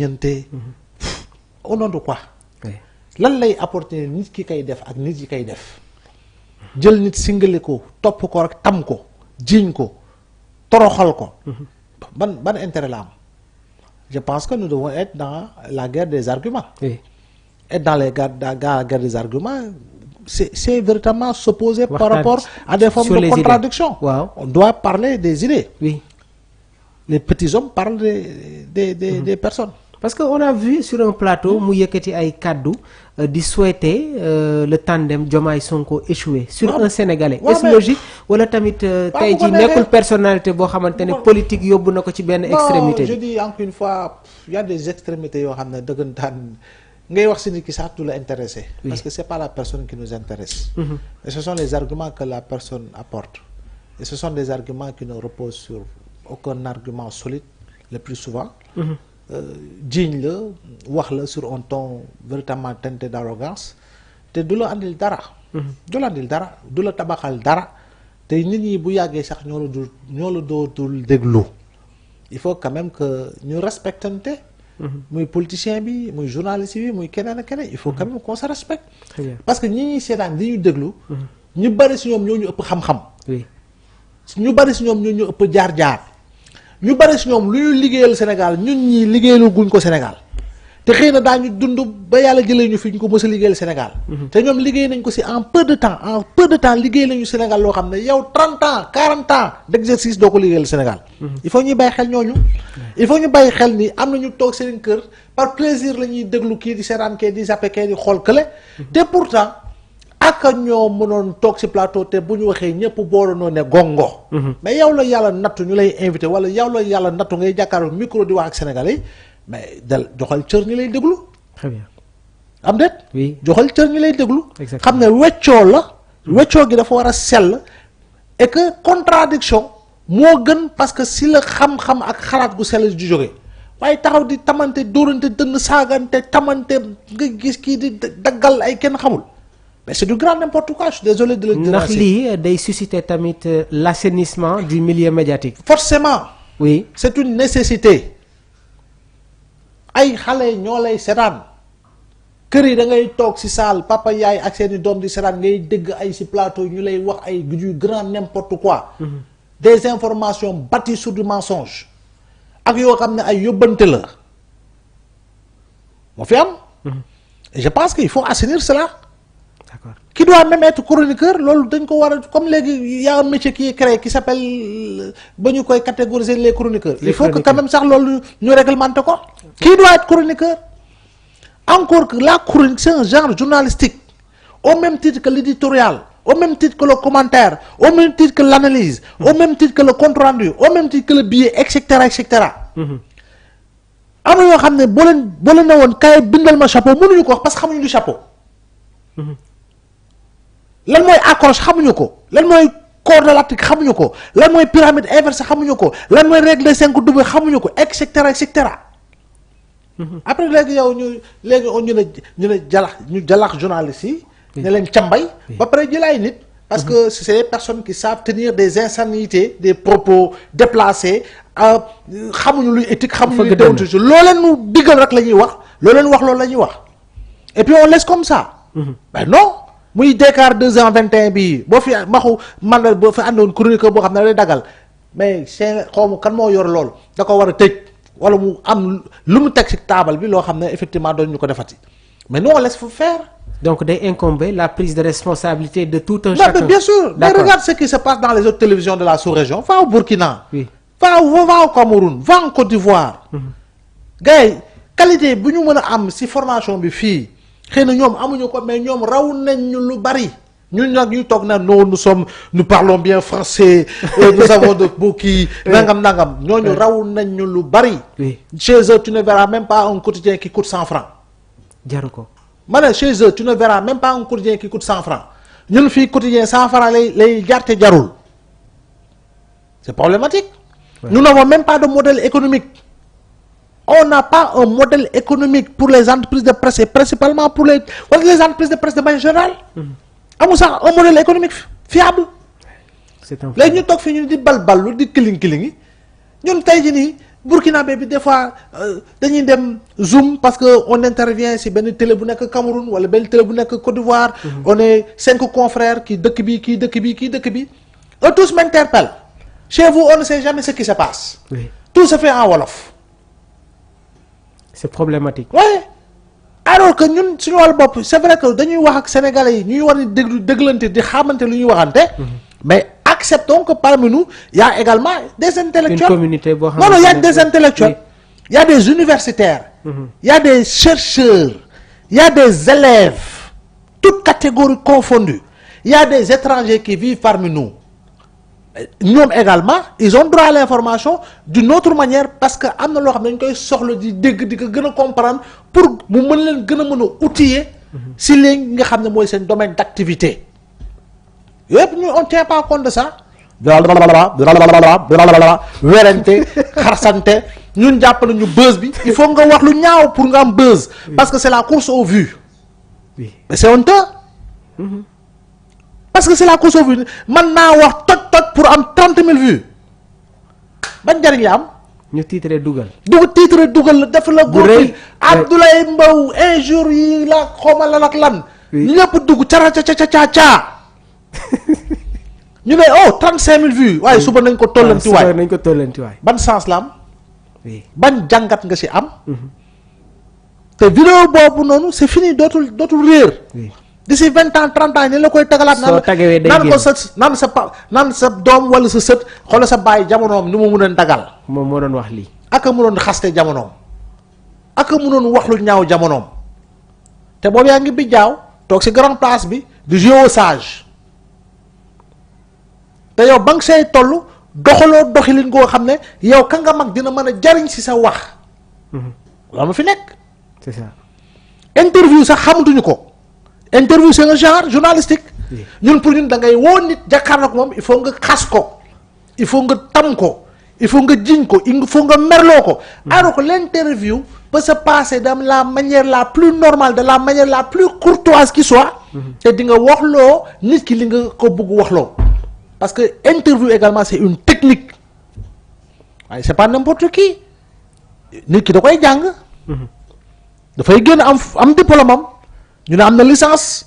jiñante au nom de quoi lan lay apporter nit ki kay def ak nit yi kay def jël nit singale ko topp ko rek tam ko jiiñ ko toroxal ko ban intérêt la am. Je pense que nous devons être dans la guerre des arguments. Être dans la guerre des arguments, c'est véritablement s'opposer par rapport à des formes de contradiction. Wow. On doit parler des idées. Oui. Les petits hommes parlent des personnes. Parce qu'on a vu sur un plateau, mu yëkkati ay kaddu di souhaiter le tandem Diomaye Sonko échouer sur un Sénégalais. Est-ce logique wala tamit tey jii nekkul personnalité boo xamante ne politique yóbbu na ko ci benn extrémité. Je dis encore une fois, il y a des extrémités yoo xam ne dëggantaan ngay wax si nit ki sax du la intéressé. Parce que c'est pas la personne qui nous intéresse. Et ce sont les arguments que la personne apporte. Et ce sont des arguments qui ne reposent sur aucun argument solide le plus souvent. Jiiñ la wax la sur un ton véritablement teinté d'arrogance te du la andil dara. du la andil dara du la tabaxal dara te nit ñi bu yàggee sax ñoo la dootul déglu. Il faut quand même que ñu respectante. muy politicien bi muy journaliste bi muy keneen ak keneen il faut quand même qu'on se respecte. Parce que ñi ñuy seetaan di ñu déglu. ñu bari si ñoom ñoo ñu ëpp xam-xam. ñu bari si ñoom ñoo ñu ëpp jaar-jaar. ñu bari si ñoom lu ñu liggéeyal Sénégal ñun ñii liggéeyalu guñ ko Sénégal te xëy na daañu dund ba yàlla jëlee ñu fi ñu ko mës a liggéeyal Sénégal. te ñoom liggéey nañ ko si en peu de temps liggéey nañu Sénégal loo xam ne yow 30 ans 40 ans d'exercice doo ko liggéeyal Sénégal. Il faut ñuy bàyyi xel ñooñu. il faut ñu bàyyi xel ni am na ñu toog seen kër par plaisir la ñuy déglu kii di seetaan kii di zappe kii di xool kële. te pourtant ak ñoo mënoon toog ci plateau te bu ñu waxee ñëpp boolonoo ne gongo. mais yow la yàlla nattu ñu lay invité wala yow la yàlla nattu ngay jàkkaarloo micro di wax ak Sénégalais mais joxal cër ñi lay déglu. Très bien. am déet. oui joxal cër ñi lay déglu. exactement xam ne weccoo la. weccoo gi dafa war a sell. et que contradiction moo gën parce que si la xam-xam ak xalaat gu sell di jóge waaye taxaw di tamante dóorante dënn saagante tamante nga gis kii di daggal ay kenn xamul. mais c'est du grand n'importe quoi je suis désolé de le dire. ndax lii day susciter tamit l'assainissement du milieu médiatique. forcément. oui c'est une nécessité. ay xale ñoo lay seetaan kër yi da ngay toog ci salle papa yaay ak seeni doom di seetaan ngay dégg ay ci plateau ñu lay wax ay du grand n'importe quoi. des informations bâties sur du mensonge. ak yoo xam ne ay yóbbante la moo fi am. et je pense qu'il faut assainir cela. D'accord. Qui doit même être chroniqueur loolu dañ ko war a comme léegi y a un métier qui est créé qui s'appelle ba ñu koy catégoriser les chroniqueurs. il faut que quand même sax loolu ñu réglementé ko. Qui doit être chroniqueur. Encore que la chronique c'est un genre journalistique au même titre que l'éditorial au même titre que le commentaire au même titre que l'analyse au même titre que le compte rendu au même titre que le billet et cetera et cetera. am na yoo xam ne boo leen ne woon kay bindal ma chapeau mënuñu ko wax parce que xamuñu du chapeau. lan mooy accroche xamuñu ko lan mooy corde lactique xamuñu ko lan mooy pyramide inversée xamuñu ko lan mooy règle de 5 double xamuñu ko et cetera et cetera. après léegi yow ñu ne jalax journalistes yi. ne leen cambay. ba pare jëlaay nit. parce que c'est des personnes qui savent tenir des insanités des propos déplacés xamuñu luy éthique xamuñu luy déontologie loo leen nu diggal rek la ñuy wax loo leen wax loolu la ñuy wax et puis on laisse comme ça. ben non. muy Dakar 221 bii boo fi maxu man boo fi àndoon chroniqueur boo xam ne da lay dagal mais c'est xawma kan moo yor loolu da ko war a tëj wala mu am lu mu teg ci taabal bi loo xam ne effectivement doon ñu ko defati mais nous on laisse faire. Donc day incomber la prise de responsabilité de tout un chacun. Bien sûr. Mais regarde ce qui se passe dans les autres télévisions de la sous-région. Va au Burkina. Oui. Va au Cameroun. Va en Côte d'Ivoire. Gars yi qualité bu ñu mën a am ci formation bi fii xëy na ñoom amuñu ko mais ñoom raw nañ ñu lu bari ñun nag ñuy toog na non nous parlons bien français nous avons de beaucoup nangam ñooñu raw nañ ñu lu bari. Chez eux tu ne verras même pas un quotidien qui coûte 100 francs. jaru ko. ma ne chez eux tu ne verras même pas un quotidien qui coûte 100 francs ñun fii quotidien 100 francs lay jarte jarul c'est problématique. Nous n'avons même pas de modèle économique. On n'a pas un modèle économique pour les entreprises de presse et principalement pour les entreprises de presse de manière générale. amul sax un modèle économique fiable. c'est un léegi ñu toog fii ñu di balballu di kiling-kilingi ñun tey jii nii burkinabé bi des fois dañuy dem Zoom parce que on intervient si benn télé bu nekk Cameroun wala benn télé bu nekk Côte d'Ivoire. On est 5 confrères kii dëkk bi kii dëkk bi kii dëkk bi. Eux tous m'interpellent. Chez vous on ne sait jamais ce qui se passe. Oui. Tout se fait en wolof. C'est problématique. Oui. Alors que ñun suñu wàllu bopp c'est vrai que dañuy wax ak sénégalais yi ñuy war a déglante di xamante lu ñuy waxante. Mais acceptons que parmi nous il y a également des intellectuels. Une communauté boo xam non il y a des intellectuels. Il y a des universitaires. Il y a des chercheurs. Il y a des élèves. Toutes catégories confondues. Il y a des étrangers qui vivent parmi nous. Ñoom également ils ont droit à l'information d'une autre manière parce que am na loo xam ne dañ koy soxla di dégg di ko gën a comprendre pour mu mën leen gën a mën a outiller si léegi nga xam ne mooy seen domaine d'activité yëpp ñu on tient pas compte de ça werante xarsante ñun jàpp nañu buzz bi il faut nga wax lu ñaaw pour nga am buzz parce que c'est la course aux vues mais c'est honteux parce que c'est la course aux vues man naa wax toj pour am 30 000 vues ban njariñ la am. ñu titre dugal. titre dugal la def la. bu rëy Abdoulaye Mbow injure yi la xawma lan ak lan. ñëpp dugg cara ca ñu ne 35 000 vues. waaye suba nañ ko tollanti waay ban sens la am. ban jàngat nga ci am. te vidéo boobu noonu c'est fini dootul réer. d'ici 20 ans 30 ans ni la koy tagalaat naan ko naan sa doom wala sa sët xoolal sa bàyyi jamonoom ni mu mun a dagal moom moo doon wax lii aka mu doon xaste jamonoom aka mu doon wax lu ñaaw jamonoom te boobu yaa ngi bi jaaw toog ci grand place bi du jouer au sage te yow ba nga say toll doxaloo doxilin goo xam ne yow ka nga mag dina mën a jariñ ci sa wax loolu ma fi nekk c'est ça interview sax xamatuñu ko interview c'est un genre journalistique ñun pour ñun da ngay woo nit jàkkaarloo ak moom il faut nga xas ko il faut nga tam ko il faut nga jiñ ko il faut nga merloo ko alors que l'interview peut se passer de la manière la plus normale de la manière la plus courtoise qui soit te di nga waxloo nit ki li nga ko bëgg waxloo parce que interview également c'est une technique waaye c'est pas n'importe qui nit ki da koy jàng dafay génn am diplôme am ñu ne am na licence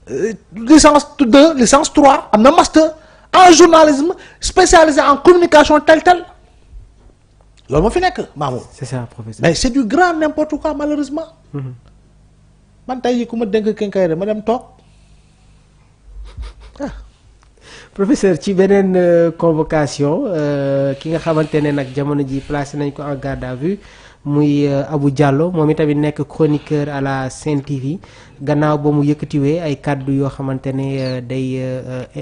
2 licence 3 am na master en journalisme spécialisé en communication tel loolu moo fi nekk Mamour. c'est ça professeur. mais c'est du grand n'importe quoi malheureusement. man tey ku ma dénk Kenkayre ma dem toog professeur ci beneen convocation ki nga xamante ne nag jamono ji placé nañ ko en garde à vue muy Abou Diallo moom itamit nekk chroniqueur à la Sen TV gannaaw ba mu yëkkatiwee ay kàddu yoo xamante ne day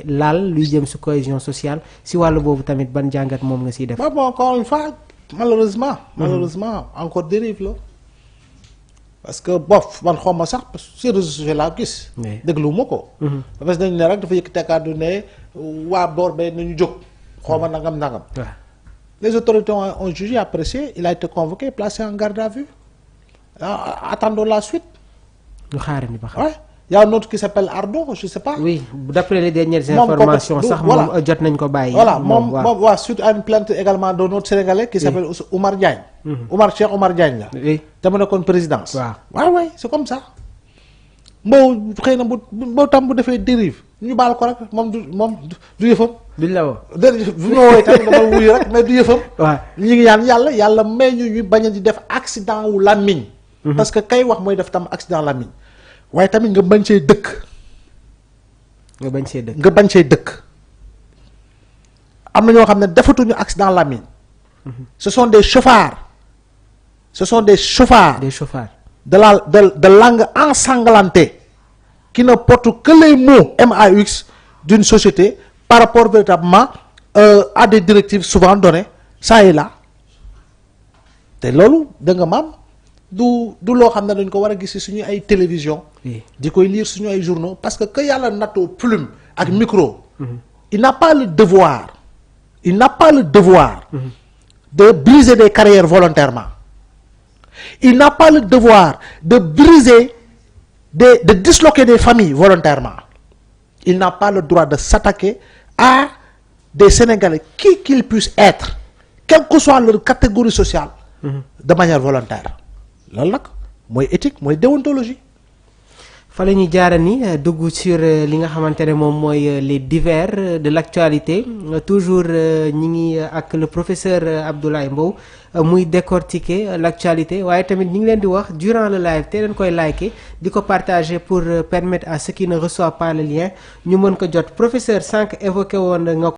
laal luy jëm si cohésion sociale si wàllu boobu tamit ban jàngat moom nga siy def. bon encore une fois malheureusement encore dérive la parce que bof man xaw ma sax sur réseaux sociaux laa gis. déglu ma ko. parce que dañu ne rek dafa yëkkati kàddu ne waa boor bee nañu jóg xaw ma nangam. Les autorités ont jugé, apprécié, il a été convoqué, placé en garde à vue. Attendons la suite. Ouais. Il y a un autre qui s'appelle Ardo, je ne sais pas. Oui, d'après les dernières informations, ça voilà. Suite à une plainte également d'un autre Sénégalais qui s'appelle Oumar Diagne. Cheikh Oumar Diagne. Oui. Tu as une présidence. Ouais, c'est comme ça. Bon, tam bu defee dérive ñu baal ko rek moom du yëfam. duñ la woo. déedéet bu ñu ma woowee tamit dama wuyu rek mais du yëfam. waaw ñu ngi ñaan yàlla may ñu bañ a di def accident wu làmmiñ. parce que kay wax mooy def tam accident làmmiñ waaye tamit nga bañ see dëkk. nga bañ see dëkk. am na ñoo xam ne defatuñu accident làmmiñ. ce sont des chauffards. des chauffards. de langue ensanglantée qui ne portent que les mots MAX d'une société par rapport véritablement à des directives souvent données ça et là te loolu da nga maam du loo xam ne dañ ko war a gis ci suñu ay télévision di koy lire suñu ay journaux parce que yàlla nattoo plume ak micro il n'a pas le devoir de briser des carrières volontairement. Il n'a pas le devoir de briser, de disloquer des familles volontairement. Il n'a pas le droit de s'attaquer à des Sénégalais, qui qu'ils puissent être, quelle que soit leur catégorie sociale. De manière volontaire. loolu nag mooy éthique mooy déontologie. fa la ñuy jaara ni dugg sur li nga xamante ne moom mooy les divers de l'actualité toujours ñi ngi ak le professeur Abdoulaye Mbow muy décortiquer l'actualité waaye tamit ñi ngi leen di wax durant le live te leen koy liker di ko partager pour permettre à ceux qui ne reçoivent pas le lien ñu mën ko jot professeur sànq évoqué woon nga